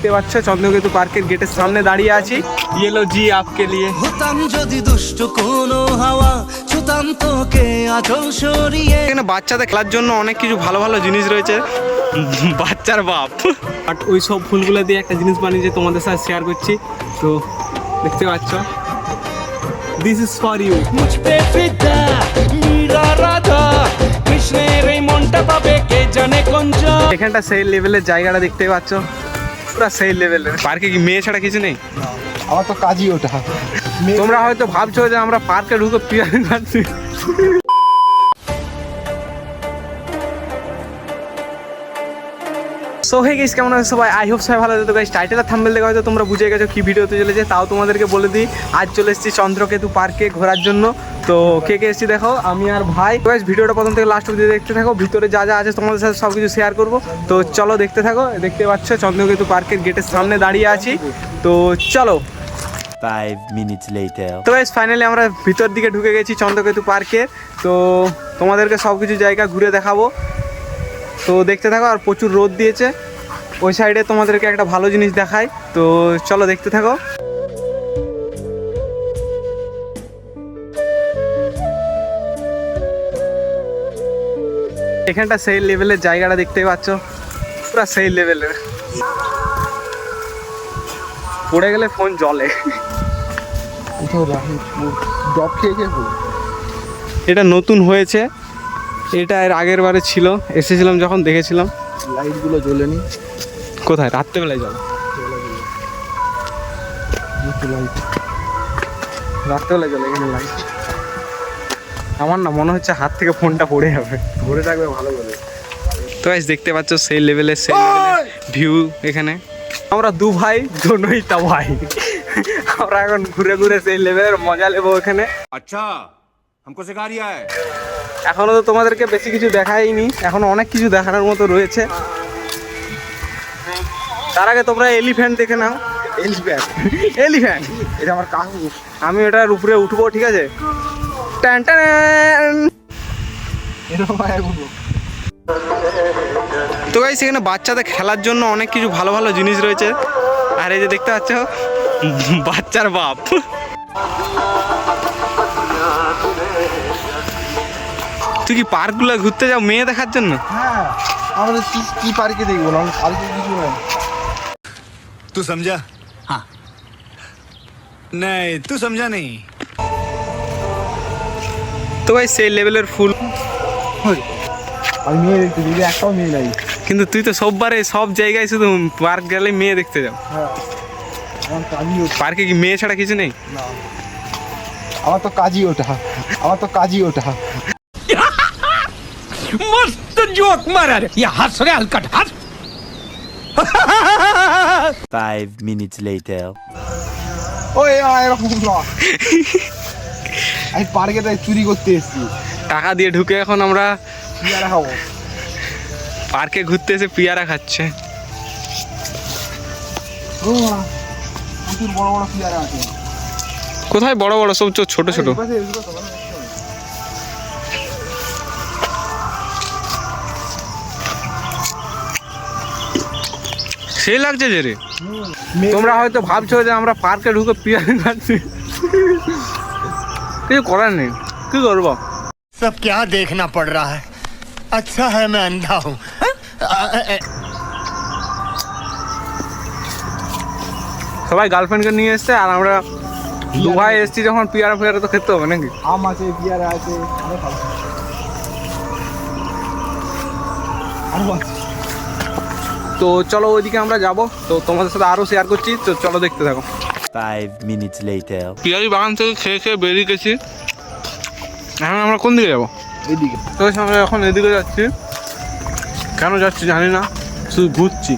দেখতে পাচ্ছ চন্দ্রকেতু পার্কের গেটের সামনে দাঁড়িয়ে আছি। ইয়েলো জি আপকে লিয়ে হতাম যদি দুষ্ট কোনো হাওয়া ছুতাম তোকে আঁচল সরিয়ে। এখানে বাচ্চাদের খেলার জন্য অনেক কিছু ভালো ভালো জিনিস রয়েছে। বাচ্চার বাপ বাট ওই সব ফুলগুলো দিয়ে একটা জিনিস বানিয়েছে, তোমাদের সাথে শেয়ার করছি। তো দেখতে পাচ্ছ, দিস ইজ ফর ইউ। মুঝপে ফিদা মীরা রাধা কৃষ্ণের এই মনটা পাবে কে জানে কোন জন। এখানটা সেই লেভেলের জায়গাটা দেখতে পাচ্ছ, পুরো সেই লেভেলের। পার্কে কি মেয়ে ছাড়া কিছু নেই? আমার তো কাজই ওটা। তোমরা হয়তো ভাবছো যে আমরা পার্কে ঢুকে পিয়ার খাচ্ছি। সো হে গাইস, কেমন আছো সবাই? আই হোপ সবাই ভালো আছে। তো গাইস টাইটেল আর থাম্বনেল দেখে হয়তো তোমরা বুঝে গেছো কি ভিডিও হতে চলেছে, তাও তোমাদেরকে বলে দিই। আজ চলে এসেছি চন্দ্রকেতু পার্কে ঘোরার জন্য। তো কে কে এসেছি দেখো, আমি আর ভাই। গাইস ভিডিওটা প্রথম থেকে লাস্ট অবধি দেখতে থাকো, ভিতরে যা যা আছে তোমাদের সাথে সব কিছু শেয়ার করবো। তো চলো দেখতে থাকো। দেখতে পাচ্ছ চন্দ্রকেতু পার্কের গেটের সামনে দাঁড়িয়ে আছি। তো চলো। 5 minutes later. তো গাইস ফাইনালি আমরা ভিতর দিকে ঢুকে গেছি চন্দ্রকেতু পার্কে। তো তোমাদেরকে সব কিছু জায়গা ঘুরে দেখাবো, তো দেখতে থাকো। আর প্রচুর রোদ দিয়েছে ওই সাইডে, তোমাদেরকে একটা ভালো জিনিস দেখাই। তো চলো দেখতে থাকো। এখানটা সেই লেভেলের জায়গাটা দেখতে পাচ্ছ, পুরো সেই লেভেলের। পড়ে গেলে ফোন জলে। ডব খেয়ে খেয়ে এটা নতুন হয়েছে, এটা এর আগের বারে ছিল, এসেছিলাম যখন দেখেছিলাম। লাইটগুলো জ্বলেনি। কোথায়? রাত্রেবেলায় জল, লাইট রাত্রেবেলায় জল। এখানে লাইট। আমার না মনে হচ্ছে হাত থেকে ফোনটা পড়ে যাবে। ধরে থাকবে ভালো করে। তো গাইস দেখতে পাচ্ছ সেই লেভেলের ভিউ এখানে। আমরা দু ভাই দুই তা ভাই, আমরা এখন ঘুরে ঘুরে সেই লেভেলের মজা নেবো এখানে। अच्छा हमको सिखा रिया है। এখনো তো তোমাদেরকে বেশি কিছু দেখাইনি, এখনো অনেক কিছু দেখানোর মতো রয়েছে। তার আগে তোমরা এলিফ্যান্ট দেখে নাও। এলিফ্যান্ট, এলিফ্যান্ট এটা আমার কাকু। আমি ওটার উপরে উঠবো, ঠিক আছে? টান টান। এরকম বলবো। তো গাইস এখানে বাচ্চাদের খেলার জন্য অনেক কিছু ভালো ভালো জিনিস রয়েছে। আর এই যে দেখতে পাচ্ছ, বাচ্চার বাপ। তুই কি পার্কগুলো ঘুরতে যাও মেয়ে দেখার জন্য? হ্যাঁ, আমাদের কি পার্কে দেখবো না, পার্কে কিছু নাই। तू समझा? हाँ नहीं तू समझा नहीं। তো ভাই সেই লেভেলের ফুল। আমি মেয়ে দেখতে দেখি, একটাও মেয়ে নাই। কিন্তু তুই তো সববারে সব জায়গায় শুধু পার্ক গেলে মেয়ে দেখতে যাও। হ্যাঁ, আমার কাজই ওটা। পার্কে কি মেয়ে ছাড়া কিছু নেই? না, আমার তো কাজই ওটা। আমার তো কাজই ওটা। मस्त जोक मारा रे ये हंस रे हलकट हंस। 5 minutes later. ওই এরকম না, আমি পার্কে তাই চুরি করতে এসেছি। টাকা দিয়ে ঢুকে এখন আমরা পেয়ারা খাবো। পার্কে ঘুরতে এসে পেয়ারা খাচ্ছে। প্রচুর বড় বড় পেয়ারা আছে। কোথায় বড় বড়? সব ছোট ছোট। সেই লাগছে যে রে। তোমরা হয়তো ভাবছো যে আমরা পার্কে ঢুকে পেয়ারা খাচ্ছি, কিছু করার নেই। কি করবো? सब क्या देखना पड़ रहा है। अच्छा है मैं अंधा हूँ। সবাই গার্লফ্রেন্ডকে নিয়ে এসছে, আর আমরা দু ভাই এসছি যখন পেয়ারা ফেয়ারা তো খেতে হবে নাকি? আম আছে, পেয়ারা আছে, আরো খাবো। আরো আছে। তো চলো ওইদিকে আমরা যাব, তো তোমাদের সাথে আরও শেয়ার করছি। তো চলো দেখতে থাকো। 5 minutes later. পিয়ারি বাগান থেকে খেয়ে খেয়ে বেরিয়ে গেছি। এখন আমরা কোন দিকে যাবো? এদিকে। তো আমরা এখন এদিকে যাচ্ছি। কেন যাচ্ছি জানি না, শুধু ঘুরছি।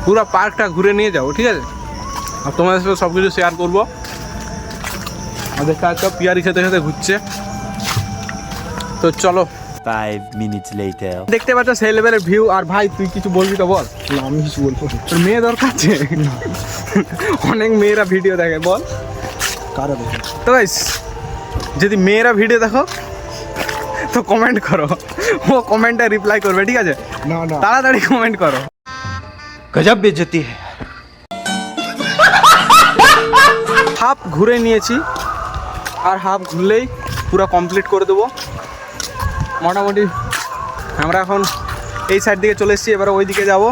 পুরো পার্কটা ঘুরে নিয়ে যাবো, ঠিক আছে? আর তোমাদের সাথে সব কিছু শেয়ার করবো। আর দেখতে পাচ্ছ পিয়ারি খেতে খেতে ঘুরছে। তো চলো। 5 minutes later. দেখতে পাচ্ছ সেই লেভেলের ভিউ। আর ভাই তুই কিছু বলবি তো বল। না, আমি কিছু বলবো না। তোর মেয়ে দরকার আছে? অনেক মেয়েরা ভিডিও দেখে, বল। কারা দেখে? তো গাইস যদি মেয়েরা ভিডিও দেখো তো কমেন্ট করো, ও কমেন্টে রিপ্লাই করবে, ঠিক আছে? না না, তাড়াতাড়ি কমেন্ট করো। गजब बेइज्जती है হাফ ঘুরে নিয়েছি, আর হাফ ঘুরলেই পুরো কমপ্লিট করে দেবো। মোটামুটি আমরা এখন এই সাইড দিকে চলে এসেছি, এবারে ওই দিকে যাবো।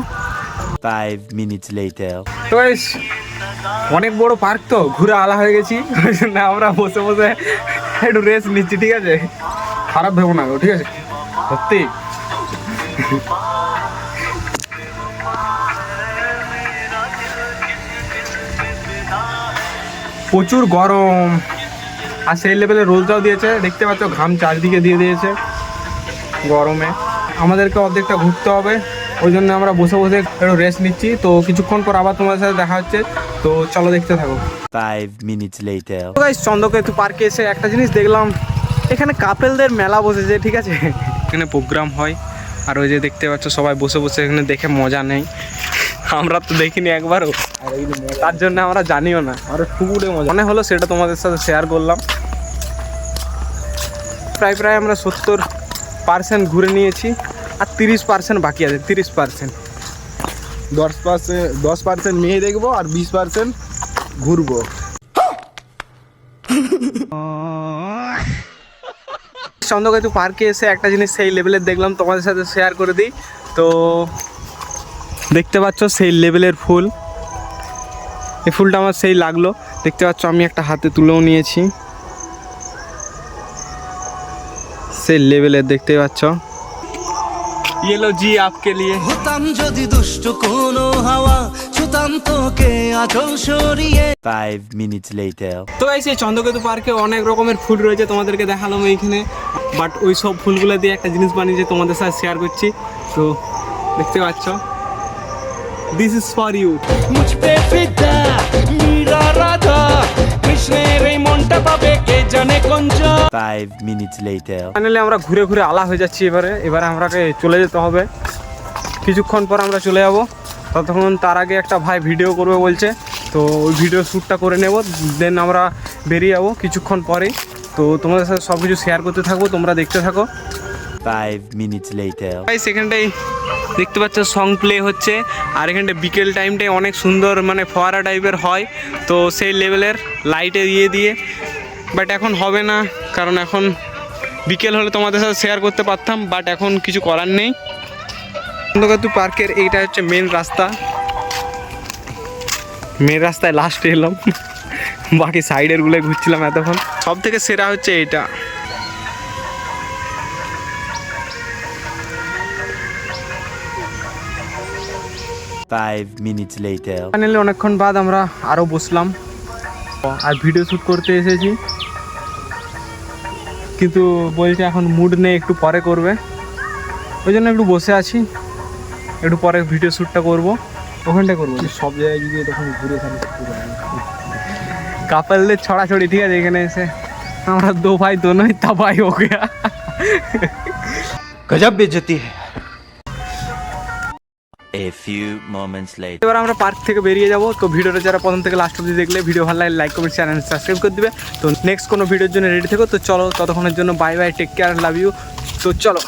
5 minutes later. তো গাইস অনেক বড় পার্ক, তো ঘুরে আলা হয়ে গেছি, ওই জন্য আমরা বসে বসে একটু রেস্ট নিচ্ছি, ঠিক আছে? খারাপ ভেবো না গো, ঠিক আছে? সত্যি প্রচুর গরম, আর সেই লেভেলে রোদটাও দিয়েছে, দেখতে পাচ্ছ ঘাম চারদিকে দিয়ে দিয়েছে গরমে। আমাদেরকে অর্ধেকটা ঘুরতে হবে, ওই জন্য আমরা বসে বসে একটু রেস্ট নিচ্ছি। তো কিছুক্ষণ পর আবার তোমাদের সাথে দেখা হচ্ছে, তো চলো দেখতে থাকো। 5 minutes later. তো গাইস চন্দ্রকেতু পার্কে এসে একটা জিনিস দেখলাম, এখানে কাপেলদের মেলা বসেছে, ঠিক আছে? এখানে প্রোগ্রাম হয়, আর ওই যে দেখতে পাচ্ছ সবাই বসে বসে এখানে দেখে মজা নেই। আমরা তো দেখিনি একবারও, তার জন্য আমরা জানিও না, আর পুকুরে মনে হলো সেটা তোমাদের সাথে শেয়ার করলাম। প্রায় আমরা 70% ঘুরে নিয়েছি, আর 30% বাকি আছে। 30% 10% মেয়ে দেখবো আর 20% ঘুরবো। চন্দ্রকেতু পার্কে এসে একটা জিনিস সেই লেভেলের দেখলাম, তোমাদের সাথে শেয়ার করে দিই। তো দেখতে পাচ্ছ সেই লেভেলের ফুল, এই ফুলটা আমার সেই লাগলো, দেখতে পাচ্ছ আমি একটা হাতে তুলেও নিয়েছি, সেই লেভেলের দেখতে পাচ্ছ। ইয়েলো জি আপকে লিয়ে। হতাম যদি দুষ্ট কোনো হাওয়া, ছুতাম তোকে আঁচল সরিয়ে। 5 minutes later. তো এই সেই চন্দ্রকেতু পার্কে অনেক রকমের ফুল রয়েছে, তোমাদেরকে দেখালাম এইখানে, বাট ওই সব ফুলগুলো দিয়ে একটা জিনিস বানিয়েছে, তোমাদের সাথে শেয়ার করছি। তো দেখতে পাচ্ছ, দিস ইজ ফর ইউ। মুঝ পে ফিদা মীরা রাধা, কৃষ্ণের এই মনটা পাবে কে জানে কোন জা। 5 minutes later. ফাইনালি আমরা ঘুরে ঘুরে আলা হয়ে যাচ্ছি। এবারে আমরাকে চলে যেতে হবে, কিছুক্ষণ পর আমরা চলে যাব। ততক্ষণ তার আগে একটা ভাই ভিডিও করবে বলছে, তো ওই ভিডিও শ্যুটটা করে নেব, দেন আমরা বেরিয়ে যাবো কিছুক্ষণ পরেই। তো তোমাদের সাথে সব কিছু শেয়ার করতে থাকবো, তোমরা দেখতে থাকো। 5 minutes later. সেখানটাই দেখতে পাচ্ছ সং প্লে হচ্ছে, আর এখানটা বিকেল টাইমটাই অনেক সুন্দর, মানে ফোয়ারা টাইপের হয়, তো সেই লেভেলের লাইটে দিয়ে বাট এখন হবে না, কারণ এখন বিকেল হলে তোমাদের সাথে শেয়ার করতে পারতাম, বাট এখন কিছু করার নেই। চন্দ্রকেতু পার্কের এইটা হচ্ছে মেন রাস্তা, মেন রাস্তায় লাস্টে এলাম, বাকি সাইডের গুলো ঘুরছিলাম এতক্ষণ। সব থেকে সেরা হচ্ছে এইটা। Five minutes later. ফাইনালি অনেকক্ষণ বাদ আমরা আরও বসলাম, আর ভিডিও শ্যুট করতে এসেছি, কিন্তু বলছে এখন মুড নেই, একটু পরে করবে, ওই জন্য একটু বসে আছি, একটু পরে ভিডিও শ্যুটটা করবো, ওখানটায় করবো। সব জায়গায় যদি তখন ঘুরে থাকি কাপলদের ছড়াছড়ি, ঠিক আছে? এখানে এসে আমরা দো ভাই দোনোই তাবাই হো গয়া। গজব বেজতি হ্যায়। A few moments later. এবার আমরা পার্ক থেকে বেরিয়ে যাব। তো ভিডিওটা যারা প্রথম থেকে লাস্ট অবধি দেখলে, ভিডিও ভালো লাগে লাইক কমেন্ট চ্যানেল সাবস্ক্রাইব করে দিবে। তো নেক্সট কোনো ভিডিওর জন্য রেডি থেকো। তো চলো, ততক্ষণের জন্য bye bye, take care, love you. তো চলো।